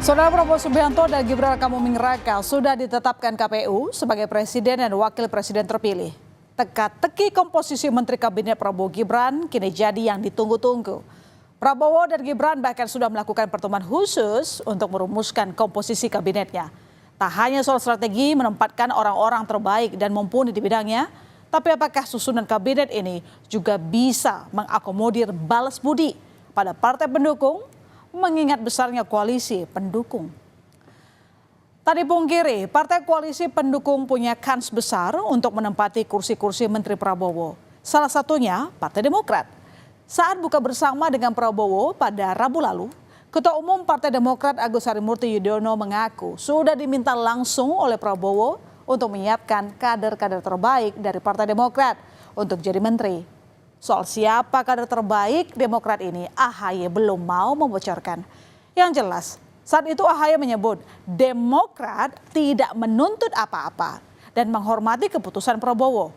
Saudara Prabowo Subianto dan Gibran Rakabuming Raka sudah ditetapkan KPU sebagai presiden dan wakil presiden terpilih. Teka-teki komposisi Menteri Kabinet Prabowo Gibran kini jadi yang ditunggu-tunggu. Prabowo dan Gibran bahkan sudah melakukan pertemuan khusus untuk merumuskan komposisi kabinetnya. Tak hanya soal strategi menempatkan orang-orang terbaik dan mumpuni di bidangnya, tapi apakah susunan kabinet ini juga bisa mengakomodir balas budi pada partai pendukung, mengingat besarnya koalisi pendukung. Tak dipungkiri, partai koalisi pendukung punya kans besar untuk menempati kursi-kursi Menteri Prabowo. Salah satunya Partai Demokrat. Saat buka bersama dengan Prabowo pada Rabu lalu, Ketua Umum Partai Demokrat Agus Harimurti Yudhoyono mengaku sudah diminta langsung oleh Prabowo untuk menyiapkan kader-kader terbaik dari Partai Demokrat untuk jadi menteri. Soal siapa kader terbaik Demokrat ini, AHY belum mau membocorkan. Yang jelas, saat itu AHY menyebut Demokrat tidak menuntut apa-apa dan menghormati keputusan Prabowo.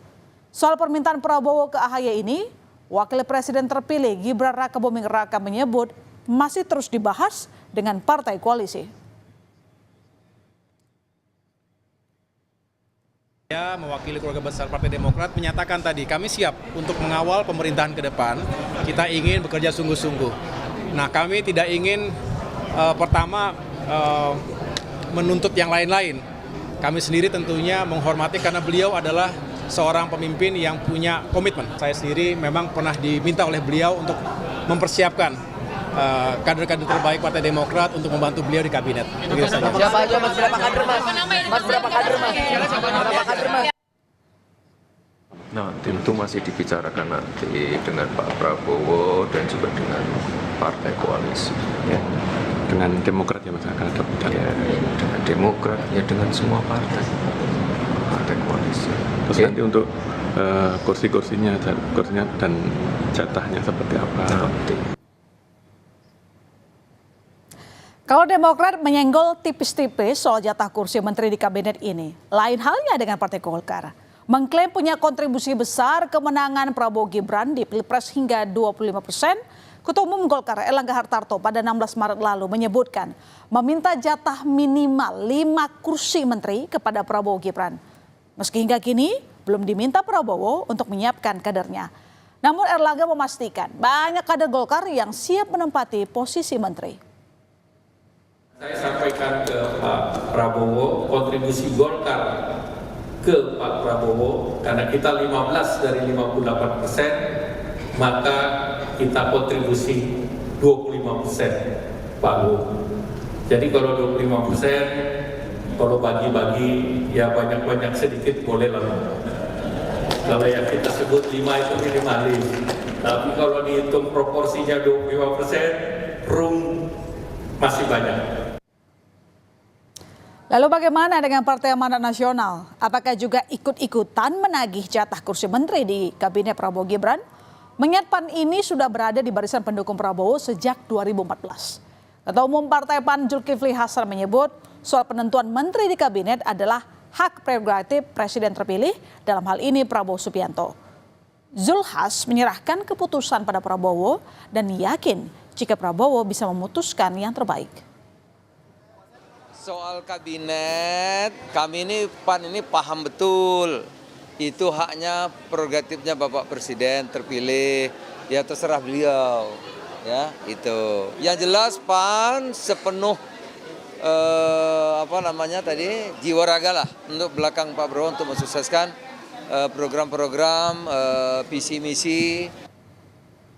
Soal permintaan Prabowo ke AHY ini, Wakil Presiden terpilih Gibran Rakabuming Raka menyebut masih terus dibahas dengan partai koalisi. Saya mewakili keluarga besar Partai Demokrat menyatakan tadi kami siap untuk mengawal pemerintahan ke depan. Kita ingin bekerja sungguh-sungguh. Nah, kami tidak ingin pertama menuntut yang lain-lain. Kami sendiri tentunya menghormati karena beliau adalah seorang pemimpin yang punya komitmen. Saya sendiri memang pernah diminta oleh beliau untuk mempersiapkan kader-kader terbaik Partai Demokrat untuk membantu beliau di kabinet. Begitu saja. Siapa aja mas? Berapa kader mas? Mas berapa kader mas? Berapa kader mas? Nah, tentu masih dibicarakan nanti dengan Pak Prabowo dan juga dengan partai koalisi. Ya, dengan Demokrat ya mas akan ada ya, dengan Demokrat ya dengan semua partai koalisi. Terus nanti untuk kursinya dan jatahnya seperti apa? Kalau Demokrat menyenggol tipis-tipis soal jatah kursi menteri di kabinet ini, lain halnya dengan Partai Golkar. Mengklaim punya kontribusi besar kemenangan Prabowo Gibran di Pilpres hingga 25%, Ketua Umum Golkar Erlangga Hartarto pada 16 Maret lalu menyebutkan meminta jatah minimal 5 kursi menteri kepada Prabowo Gibran. Meski hingga kini belum diminta Prabowo untuk menyiapkan kadernya. Namun Erlangga memastikan banyak kader Golkar yang siap menempati posisi menteri. Saya sampaikan ke Pak Prabowo kontribusi Golkar ke Pak Prabowo karena kita 15 dari 58%, maka kita kontribusi 25% Pak Bu. Jadi kalau 25%, kalau bagi-bagi ya banyak-banyak sedikit boleh lah. Kalau yang kita sebut 5 itu minimalis. Tapi kalau dihitung proporsinya 25%, room masih banyak. Lalu bagaimana dengan Partai Amanat Nasional? Apakah juga ikut-ikutan menagih jatah kursi menteri di Kabinet Prabowo Gibran? Mengingat PAN ini sudah berada di barisan pendukung Prabowo sejak 2014. Ketua Umum Partai PAN Zulkifli Hasan menyebut soal penentuan menteri di kabinet adalah hak prerogatif presiden terpilih, dalam hal ini Prabowo Subianto. Zulhas menyerahkan keputusan pada Prabowo dan yakin jika Prabowo bisa memutuskan yang terbaik. Soal kabinet, kami ini PAN ini paham betul. Itu haknya prerogatifnya Bapak Presiden terpilih, ya terserah beliau. Ya, itu. Yang jelas PAN sepenuh jiwa raga lah untuk belakang Pak Prabowo untuk mensukseskan program-program visi misi